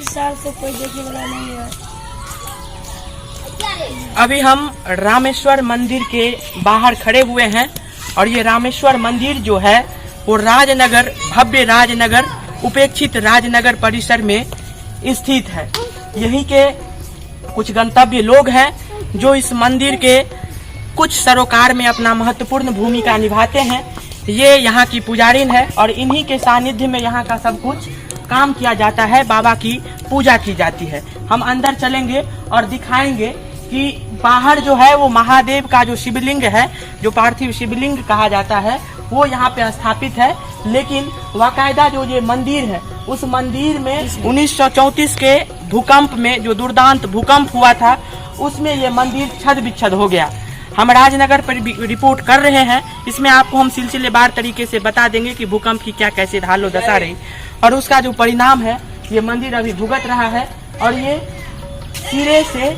25 साल से कोई देखने वाला नहीं है। अभी हम रामेश्वर मंदिर के बाहर खड़े हुए हैं और ये रामेश्वर मंदिर जो है वो राजनगर, भव्य राजनगर, उपेक्षित राजनगर परिसर में स्थित है। यहीं के कुछ गंतव्य लोग हैं जो इस मंदिर के कुछ सरोकार में अपना महत्वपूर्ण भूमिका निभाते हैं। ये यहाँ की पुजारिन है और इन्हीं के सानिध्य में यहाँ का सब कुछ काम किया जाता है, बाबा की पूजा की जाती है। हम अंदर चलेंगे और दिखाएंगे कि बाहर जो है वो महादेव का जो शिवलिंग है, जो पार्थिव शिवलिंग कहा जाता है, वो यहाँ पे स्थापित है। लेकिन वाकायदा जो ये मंदिर है, उस मंदिर में 1934 के भूकंप में, जो दुर्दांत भूकंप हुआ था, उसमें ये मंदिर छद विच्छद हो गया। हम राजनगर पर रिपोर्ट कर रहे हैं। इसमें आपको हम सिलसिलेवार तरीके से बता देंगे कि भूकंप की क्या कैसे हालो दशा रही और उसका जो परिणाम है, ये मंदिर अभी भुगत रहा है। और ये सिरे से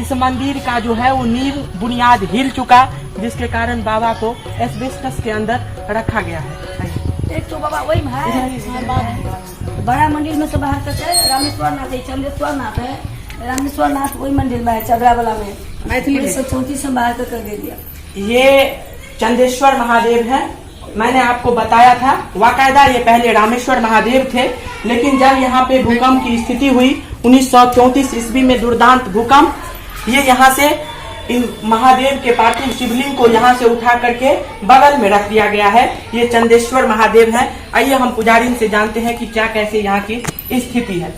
इस मंदिर का जो है वो नींव बुनियाद हिल चुका, जिसके कारण बाबा को एस्बेस्टस के अंदर रखा गया है। एक तो बाबा वही है, बड़ा मंदिर में से बाहर तक है। रामेश्वर नाथ है, चंदेश्वर नाथ है। रामेश्वर नाथ वही मंदिर में है, चदरावाला में। 1934 में बाहर तक कर दे दिया। ये चंदेश्वर महादेव है। मैंने आपको बताया था, वाकायदा ये पहले रामेश्वर महादेव थे, लेकिन जब यहाँ पे भूकंप की स्थिति हुई 1934 ईस्वी में, दुर्दांत भूकंप, ये यहाँ से इन महादेव के पार्थिव शिवलिंग को यहाँ से उठा करके बगल में रख दिया गया है। ये चंदेश्वर महादेव है। आइए हम पुजारी से जानते हैं कि क्या कैसे यहाँ की स्थिति है।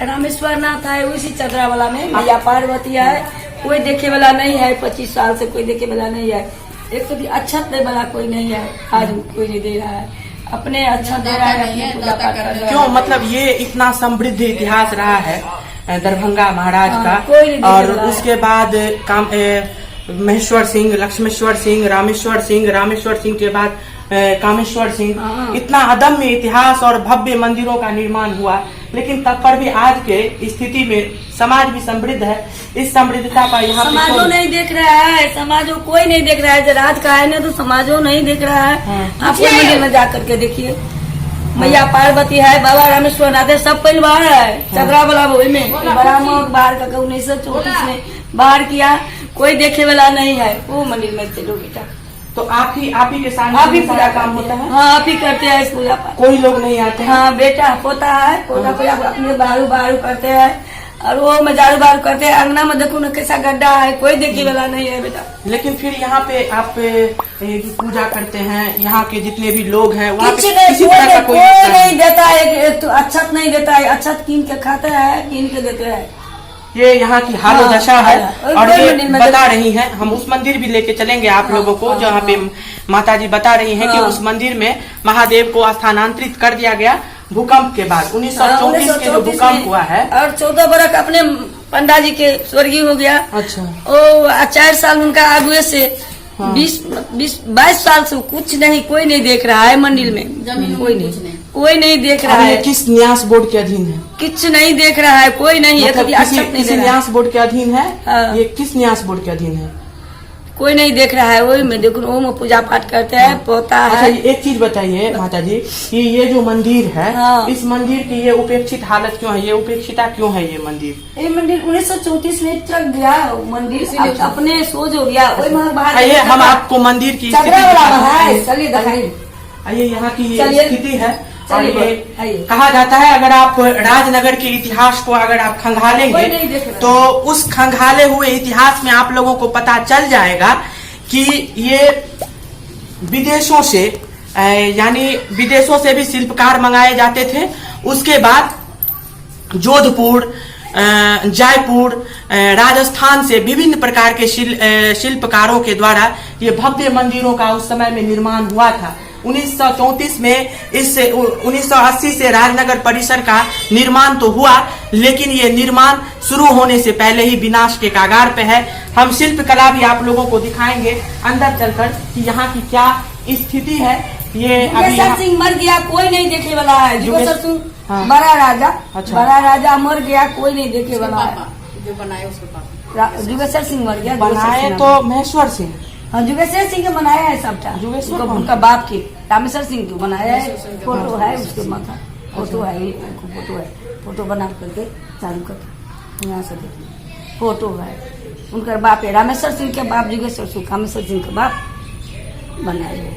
रामेश्वर नाथ है उसी चदरावाला में, मैया पार्वती है। कोई देखे वाला नहीं है, 25 साल से कोई देखे वाला नहीं है। एक तो अच्छत दे वाला कोई नहीं है, आज कोई नहीं दे रहा है। अपने अच्छा दे रहा है, अपने पूजा पाठ कर रहा है। क्यों, मतलब ये इतना समृद्ध इतिहास रहा है दरभंगा महाराज का, और उसके बाद महेश्वर सिंह, लक्ष्मेश्वर सिंह, रामेश्वर सिंह के बाद कामेश्वर सिंह, इतना अदम्य इतिहास और भव्य मंदिरों का निर्माण हुआ। लेकिन तब पर भी आज के स्थिति में समाज भी समृद्ध है। इस समृद्धता पर यहाँ समाजो नहीं देख रहा है, समाजो कोई नहीं देख रहा है। राज का है ना, तो समाजो नहीं देख रहा है। आप मंदिर में जा करके देखिए, मैया पार्वती है, बाबा रामेश्वर नाथ है, सब परिवार है। चदरावाला में बड़ा मौत बाहर का 1934 में बाहर किया, कोई देखे वाला नहीं है। वो मंदिर में चलो बेटा, तो आप ही के साथ आप ही पूजा काम होता है? हाँ, आप ही करते हैं इस पूजा पाठ। कोई लोग नहीं आते हैं? हाँ, बेटा पोता है, पोता को अपने बारू करते हैं और वो मजारू बारू करते हैं। अंगना में देखो न कैसा गड्ढा है, कोई देखे वाला नहीं है बेटा। लेकिन फिर यहाँ पे आप पूजा करते हैं, यहाँ के जितने भी लोग हैं वहाँ पे कोई नहीं देता है, तो अच्छत नहीं देता है। अच्छत कीन के खाते हैं, कीन के देते हैं। ये यहाँ की हालो दशा है। और ये बता रही हैं, हम उस मंदिर भी लेके चलेंगे आप लोगों को, जहाँ पे माता जी बता रही हैं कि उस मंदिर में महादेव को स्थानांतरित कर दिया गया भूकंप के बाद। 1934 के जो भूकंप हुआ है, और 14 बरस अपने पंडा जी के स्वर्गीय हो गया। अच्छा, ओ 4 साल उनका आगे से 20-22 साल से कुछ नहीं, कोई नहीं देख रहा है मंदिर में। कोई नहीं देख रहा है। किस न्यास बोर्ड के अधीन है? कुछ नहीं देख रहा है, कोई नहीं है। मतलब किसी न्यास बोर्ड के अधीन है? ये किस न्यास बोर्ड के अधीन है? कोई नहीं देख रहा है। वही में देखो, वो में पूजा पाठ करते हैं, पोता है। अच्छा, एक चीज बताइए माता जी कि ये जो मंदिर है, इस मंदिर की ये उपेक्षित हालत क्यों है? ये उपेक्षिता क्यों है ये मंदिर? ये मंदिर 1934 में चल गया मंदिर, अपने सोच हो गया। आइए हम आपको मंदिर की चलिए दिखाइए। आइए यहाँ की स्थिति है। और ये कहा जाता है, अगर आप राजनगर के इतिहास को अगर आप खंगालेंगे तो उस खंगाले हुए इतिहास में आप लोगों को पता चल जाएगा कि ये विदेशों से, यानी विदेशों से भी शिल्पकार मंगाए जाते थे। उसके बाद जोधपुर, जयपुर, राजस्थान से विभिन्न प्रकार के शिल्पकारों के द्वारा ये भव्य मंदिरों का उस समय में निर्माण हुआ था। 1934 में 1980 से राजनगर परिसर का निर्माण तो हुआ, लेकिन ये निर्माण शुरू होने से पहले ही विनाश के कागार पे है। हम शिल्पकला भी आप लोगों को दिखाएंगे अंदर चलकर कि यहाँ की क्या स्थिति है। ये जुगेश्वर सिंह मर गया, कोई नहीं देखे वाला है। जुगेश्वर सिंह बड़ा राजा, अच्छा, बड़ा राजा मर गया, कोई नहीं देखे वाला है। जो बनाए उसके पापा जुगेश्वर सिंह मर गया। बनाए तो महेश्वर सिंह, हाँ, जुगेश्वर सिंह के बनाया है सबटा। जुगेश्वर उनका बाप के रामेश्वर सिंह को बनाया है। फोटो है उसके माथा, फोटो है, फोटो है। फोटो बना करके चालू करके यहाँ से देखिए फोटो है उनका बाप है रामेश्वर सिंह के बाप जोगेश्वर सिंह कामेश्वर सिंह के बाप बनाए हो।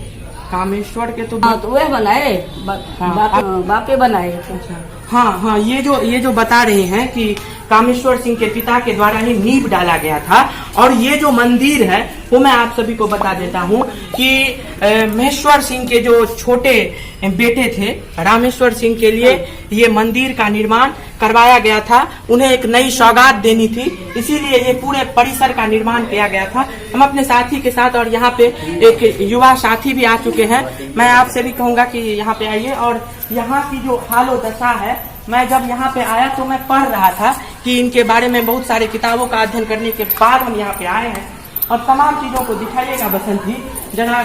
कामेश्वर के तो हाँ तो वह बनाए बापे बनाए थे। हाँ हाँ, ये जो बता रहे हैं कि कामेश्वर सिंह के पिता के द्वारा ही नींव डाला गया था। और ये जो मंदिर है वो मैं आप सभी को बता देता हूँ कि महेश्वर सिंह के जो छोटे बेटे थे रामेश्वर सिंह के लिए ये मंदिर का निर्माण करवाया गया था। उन्हें एक नई सौगात देनी थी, इसीलिए ये पूरे परिसर का निर्माण किया गया था। हम अपने साथी के साथ और यहाँ पे एक युवा साथी भी आ चुके हैं। मैं आपसे भी कहूंगा कि यहाँ पे आइए। और यहाँ की जो हालो दशा है, मैं जब यहाँ पे आया तो मैं पढ़ रहा था कि इनके बारे में बहुत सारे किताबों का अध्ययन करने के बाद हम यहाँ पे आए हैं। और तमाम चीजों को दिखाइएगा बसंत जी, जरा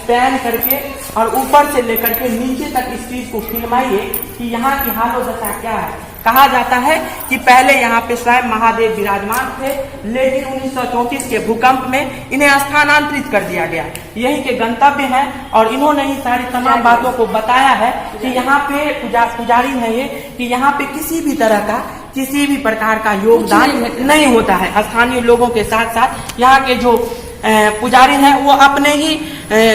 पैन करके और ऊपर से लेकर के नीचे तक इस चीज को फिल्माइए कि यहाँ की हालो दशा क्या है। कहा जाता है कि पहले यहाँ पे स्वयं महादेव विराजमान थे, लेकिन 1934 के भूकंप में इन्हें स्थानांतरित कर दिया गया। यही के गंतव्य है और इन्होंने ही सारी तमाम बातों को बताया है कि यहाँ पे पुजारी है ये कि यहाँ पे किसी भी तरह का किसी भी प्रकार का योगदान नहीं होता है। स्थानीय लोगों के साथ साथ यहाँ के जो पुजारी हैं वो अपने ही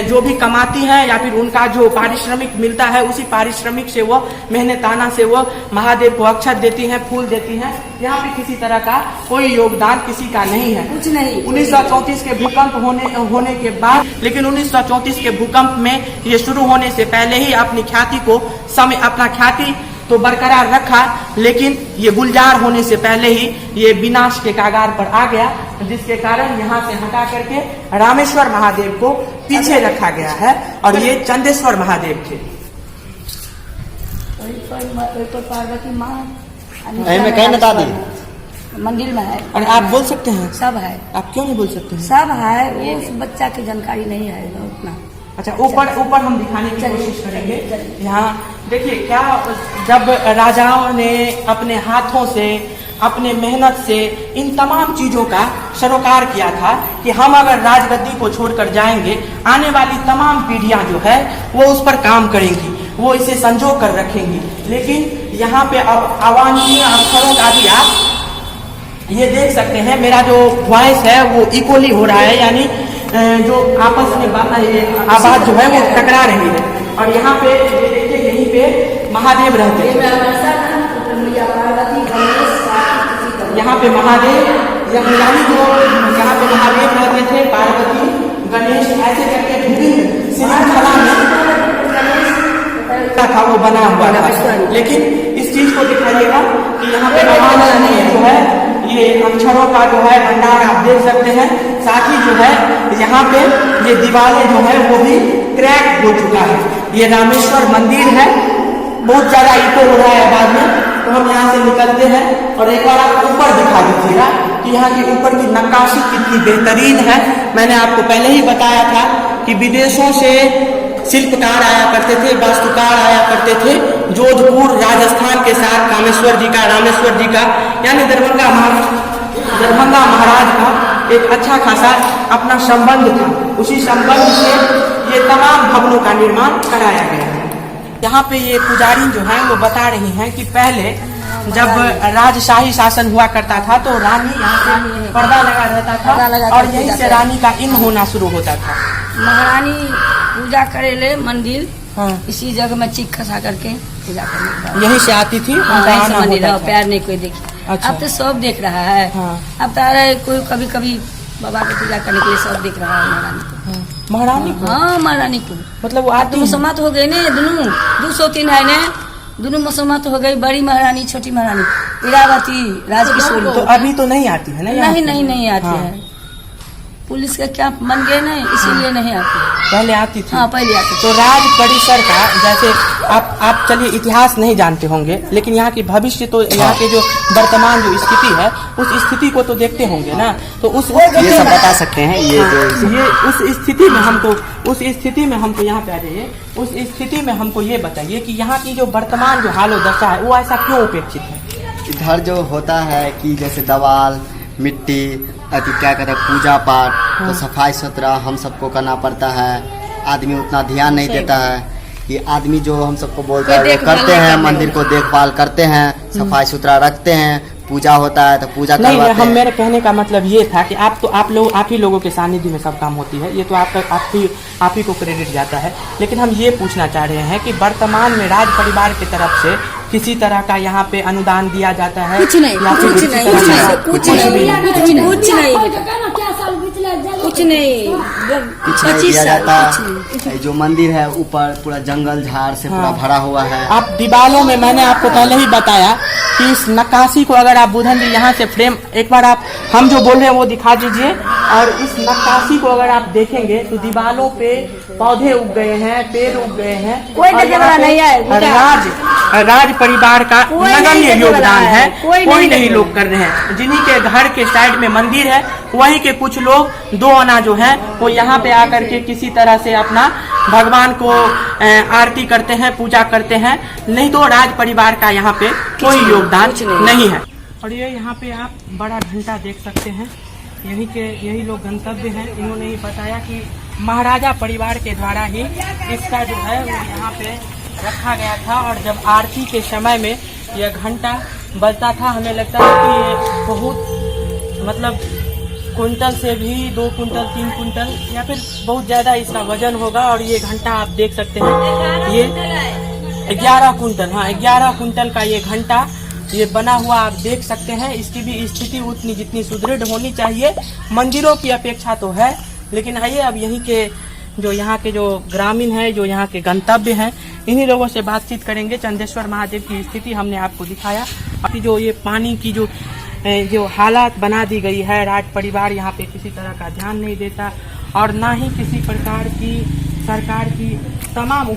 जो भी कमाती हैं या फिर उनका जो पारिश्रमिक मिलता है उसी पारिश्रमिक से वो मेहनताना से वो महादेव को अक्षत देती हैं, फूल देती हैं। यहाँ पे किसी तरह का कोई योगदान किसी का नहीं है, कुछ नहीं। 1934 के भूकंप होने के बाद, लेकिन 1934 के भूकंप में ये शुरू होने से पहले ही अपना ख्याति तो बरकरार रखा, लेकिन ये गुलजार होने से पहले ही ये विनाश के कागार पर आ गया, जिसके कारण यहाँ से हटा करके रामेश्वर महादेव को पीछे रखा गया है और ये चंदेश्वर महादेव थे। पार्वती माँ में कहीं बता दी मंदिर में है। और आप बोल सकते हैं? सब है। आप क्यों नहीं बोल सकते हैं? सब है, वो उस बच्चा की जानकारी नहीं है उतना। अच्छा, ऊपर हम दिखाने की कोशिश करेंगे। यहाँ देखिए क्या, जब राजाओं ने अपने हाथों से अपने मेहनत से इन तमाम चीजों का सरोकार किया था कि हम अगर राजगद्दी को छोड़कर जाएंगे, आने वाली तमाम पीढ़ियां जो है वो उस पर काम करेंगी, वो इसे संजो कर रखेंगी। लेकिन यहाँ पे अब अवांछनीय अक्षरों का भी आप ये देख सकते हैं। मेरा जो वॉइस है वो इक्वली हो रहा है, यानी जो आपस में आवाज जो है वो टकरा रही है। और यहाँ पे देखिए यहीं पे महादेव रहते हैं। यहाँ पे महादेव यानी जो यहाँ पे महादेव रहते थे, पार्वती गणेश ऐसे करके विभिन्न श्रृंखला में था वो बना हुआ था। लेकिन इस चीज को दिखाइएगा कि यहाँ पे अवांछनीय जो है ये अक्षरों का जो है भंडार आप देख सकते हैं। साथ ही जो है यहाँ पे ये दीवारें जो है वो भी क्रैक हो चुका है। ये रामेश्वर मंदिर है, बहुत ज्यादा इको हो रहा है आवाज में, तो हम यहाँ से निकलते हैं। और एक बार आप ऊपर दिखा दीजिएगा कि यहाँ के ऊपर की नक्काशी कितनी बेहतरीन है। मैंने आपको पहले ही बताया था कि विदेशों से शिल्पकार आया करते थे, वास्तुकार आया करते थे। जोधपुर राजस्थान के साथ रामेश्वर जी का यानी दरभंगा महाराज का एक अच्छा खासा अपना संबंध था। उसी संबंध से ये तमाम भवनों का निर्माण कराया गया है। यहाँ पे ये पुजारी जो है वो बता रही हैं कि पहले जब राजशाही शासन हुआ करता था तो रानी यहाँ पे पर्दा लगा रहता था और यहीं से रानी का इन होना शुरू होता था। महारानी पूजा करेले मंदिर, हाँ। इसी जगह में चीख खसा करके पूजा करने यहीं से आती थी, मंदिर प्यार नहीं कोई देखी। अच्छा। अब तो सब देख रहा है। हाँ। अब तो आ रहा है कोई कभी कभी बाबा की पूजा करने के लिए सब देख रहा है महारानी को। हाँ महारानी को मतलब वो आती मुसलमान हो गई ने, दोनों 203 है ने, दोनों मुसलमान हो गई, बड़ी महारानी छोटी महारानी इरावती राजकिशोरी। तो अभी तो नहीं आती है ना? नहीं आती है। पुलिस का क्या मन गए ना, इसीलिए नहीं आती। पहले आती थी। हाँ पहले आती। तो राज परिसर का जैसे आप चलिए इतिहास नहीं जानते होंगे, लेकिन यहाँ की भविष्य तो यहाँ के जो वर्तमान जो स्थिति है उस स्थिति को तो देखते होंगे ना। तो उस ये सब बता सकते हैं। ये उस स्थिति में हमको यहाँ पे आ जाइए। उस स्थिति में हमको ये बताइए कि यहाँ की जो वर्तमान जो हालो दशा है वो ऐसा क्यों उपेक्षित है? इधर जो होता है कि जैसे दवाल मिट्टी क्या कहते हैं पूजा पाठ, तो सफाई सुथरा हम सबको करना पड़ता है। आदमी उतना ध्यान नहीं देता है। कि आदमी जो हम सबको बोलता है वो करते हैं, मंदिर को देखभाल करते हैं, सफाई सुथरा रखते हैं, पूजा होता है तो पूजा नहीं, करवाते हम हैं। मेरे कहने का मतलब ये था कि आप ही लोगों के सानिध्य में सब काम होती है, ये तो आप ही को क्रेडिट जाता है। लेकिन हम ये पूछना चाह रहे हैं कि वर्तमान में राज परिवार की तरफ से किसी तरह का यहाँ पे अनुदान दिया जाता है? कुछ नहीं, या फिर कुछ किसी नहीं, तरह कुछ का- नहीं, कुछ कुछ नहीं, नहीं, कुछ नहीं, कुछ नहीं, कुछ नहीं, कुछ नहीं 25 दिया साल जाता। ये जो मंदिर है ऊपर पूरा जंगल झाड़ से पूरा हाँ। भरा हुआ है। आप दीवारों में, मैंने आपको पहले ही बताया कि इस नक्काशी को अगर आप बुधन जी यहाँ से फ्रेम एक बार आप हम जो बोल रहे हैं वो दिखा दीजिए, और इस नक्काशी को अगर आप देखेंगे तो दीवारों पे पौधे उग गए हैं, पेड़ उग गए हैं। कोई और देखे यहाँ वाला पे नहीं है, राज परिवार का कोई नहीं नगण्य देखे वाला योगदान है, है, कोई कोई नहीं नहीं देखे लोग कर रहे हैं। जिन्हीं के घर के साइड में मंदिर है वहीं के कुछ लोग 2 आना जो है वो यहाँ पे आकर के किसी तरह से अपना भगवान को आरती करते हैं, पूजा करते हैं, नहीं तो राज परिवार का यहाँ पे कोई योगदान नहीं है। और ये यहाँ पे आप बड़ा घंटा देख सकते हैं, यही लोग गंतव्य हैं। इन्होंने ही बताया कि महाराजा परिवार के द्वारा ही इसका जो है वो यहाँ पे रखा गया था, और जब आरती के समय में यह घंटा बजता था, हमें लगता है कि ये बहुत मतलब कुंटल से भी 2 कुंटल 3 कुंटल या फिर बहुत ज्यादा इसका वजन होगा। और ये घंटा आप देख सकते हैं, ये 11 कुंटल, हाँ 11 कुंटल का ये घंटा ये बना हुआ आप देख सकते हैं। इसकी भी स्थिति उतनी जितनी सुदृढ़ होनी चाहिए मंदिरों की अपेक्षा तो है। लेकिन आइए अब यहीं के जो यहाँ के जो ग्रामीण है, जो यहाँ के गंतव्य हैं, इन्हीं लोगों से बातचीत करेंगे। चंदेश्वर महादेव की स्थिति हमने आपको दिखाया। अभी जो ये पानी की जो हालात बना दी गई है, राज परिवार यहाँ पे किसी तरह का ध्यान नहीं देता, और ना ही किसी प्रकार की सरकार की तमाम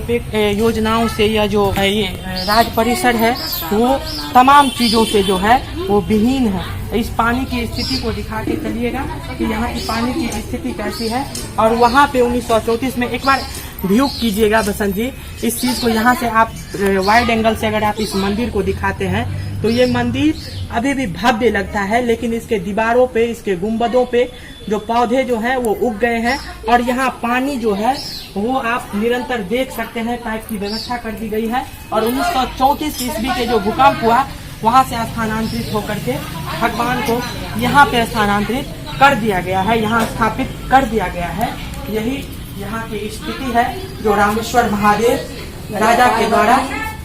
योजनाओं से या जो ये राज परिसर है वो तमाम चीजों से जो है वो विहीन है। इस पानी की स्थिति को दिखा के चलिएगा कि यहाँ की पानी की स्थिति कैसी है। और वहाँ पे 1934 में एक बार व्यू कीजिएगा बसंत जी इस चीज को। यहाँ से आप वाइड एंगल से अगर आप इस मंदिर को दिखाते हैं तो ये मंदिर अभी भी भव्य लगता है, लेकिन इसके दीवारों पे, इसके गुंबदों पे जो पौधे जो हैं वो उग गए हैं, और यहाँ पानी जो है वो आप निरंतर देख सकते हैं, पाइप की व्यवस्था कर दी गई है। और 1934 ईस्वी के जो भूकंप हुआ वहाँ से स्थानांतरित होकर के भगवान को यहाँ पे स्थानांतरित कर दिया गया है, यहाँ स्थापित कर दिया गया है। यही यहाँ की स्थिति है जो रामेश्वर महादेव राजा के द्वारा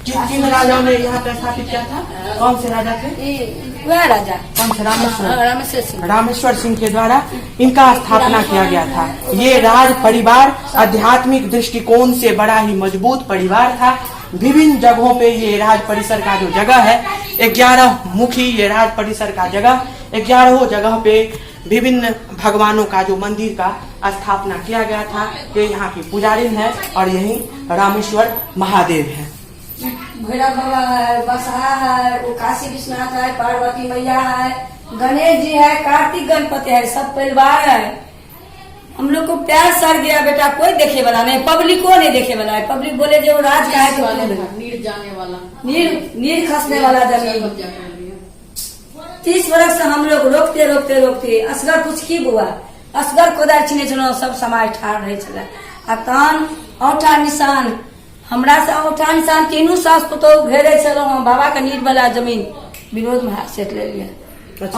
किन राजाओं ने यहाँ पे स्थापित किया था? कौन से राजा थे? वह राजा कौन से? रामेश्वर सिंह। रामेश्वर सिंह के द्वारा इनका स्थापना किया गया था। ये राज परिवार आध्यात्मिक दृष्टिकोण से बड़ा ही मजबूत परिवार था। विभिन्न जगहों पे ये राज परिसर का जो जगह है 11 मुखी ये राज परिसर का जगह 11 जगह पे विभिन्न भगवानों का जो मंदिर का स्थापना किया गया था। ये यहाँ की पुजारी है और यही रामेश्वर महादेव है। भैरव बाबा है, बसहा है, वो काशी विश्वनाथ है, पार्वती मैया है, गणेश जी है, कार्तिक गणपति है, सब परिवार है। हम लोग को प्यार सर गया बेटा, कोई देखे वाला नहीं, पब्लिक को नहीं देखे वाला है। पब्लिक बोले जो राज का है नीर जाने वाला, नीर खसने वाला जमीन। 30 वर्ष से हम लोग रोकते असगर कुछ की बुआ असगर कोदार छिने छो सब समाज ठाड़ रहे चला। आ तहन औठा निशान हमरा से औठा निशान तीनों सास पुतो घेरे चलो बाबा का नीर वाला जमीन विनोद महाराज सेठ ले लिया।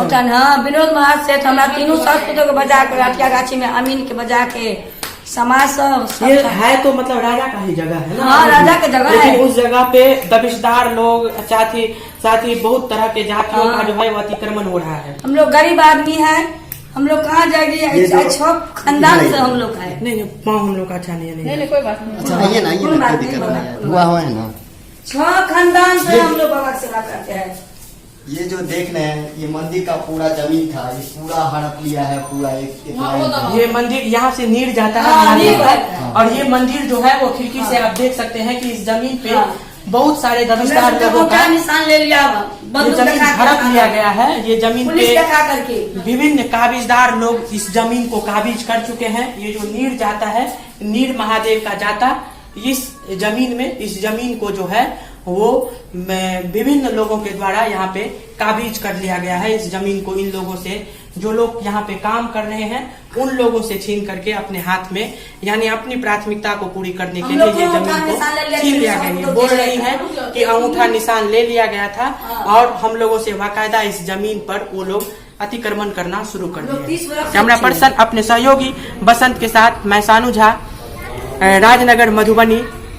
औठा हाँ विनोद महाराज सेठ हमरा तीनों सास पुतो के बजा के राटिया गाछी में अमीन के बजा के समाज सब ये है तो मतलब राजा का ही जगह है ना? हाँ राजा का जगह है। लेकिन उस जगह पे दबिशदार लोग साथ ही बहुत तरह के जातियों का जो है वो अतिक्रमण हो रहा है। हम लोग गरीब आदमी है, हम लोग कहाँ जाएंगे? 6 खानदान से हम लोग है। नहीं पाँव हम लोग का अच्छा नहीं है। नहीं कोई बात नहीं। अच्छा आइए ना, आइए ना, कोई दिक्कत नहीं है, हुआ है ना। 6 खानदान से हम लोग बाबा की सेवा करते हैं। ये जो देख रहे हैं ये मंदिर का पूरा जमीन था, ये पूरा हड़प लिया है, पूरा एक लाइन था। ये मंदिर यहाँ से नीर जाता है हाँ, नीर है। और ये मंदिर जो है वो खिड़की से आप देख सकते हैं कि इस जमीन पे बहुत सारे दबिशदार लोगों का निशान ले लिया, ये जमीन हड़प लिया गया है। ये जमीन पुलिस पे दिखा करके विभिन्न काबिजदार लोग इस जमीन को काबिज कर चुके हैं। ये जो नीर जाता है, नीर महादेव का जाता इस जमीन में, इस जमीन को जो है वो विभिन्न लोगों के द्वारा यहाँ पे काबिज कर लिया गया है। इस जमीन को इन लोगों से जो लोग यहाँ पे काम कर रहे हैं उन लोगों से छीन करके अपने हाथ में, यानी अपनी प्राथमिकता को पूरी करने के लिए ये जमीन को छीन लिया गया। ये बोल रही है कि अंगूठा निशान ले लिया गया था और हम लोगों से बाकायदा इस जमीन पर वो लोग अतिक्रमण करना शुरू कर दिया। कैमरा पर्सन अपने सहयोगी बसंत के साथ मैं सानू झा, राजनगर मधुबनी।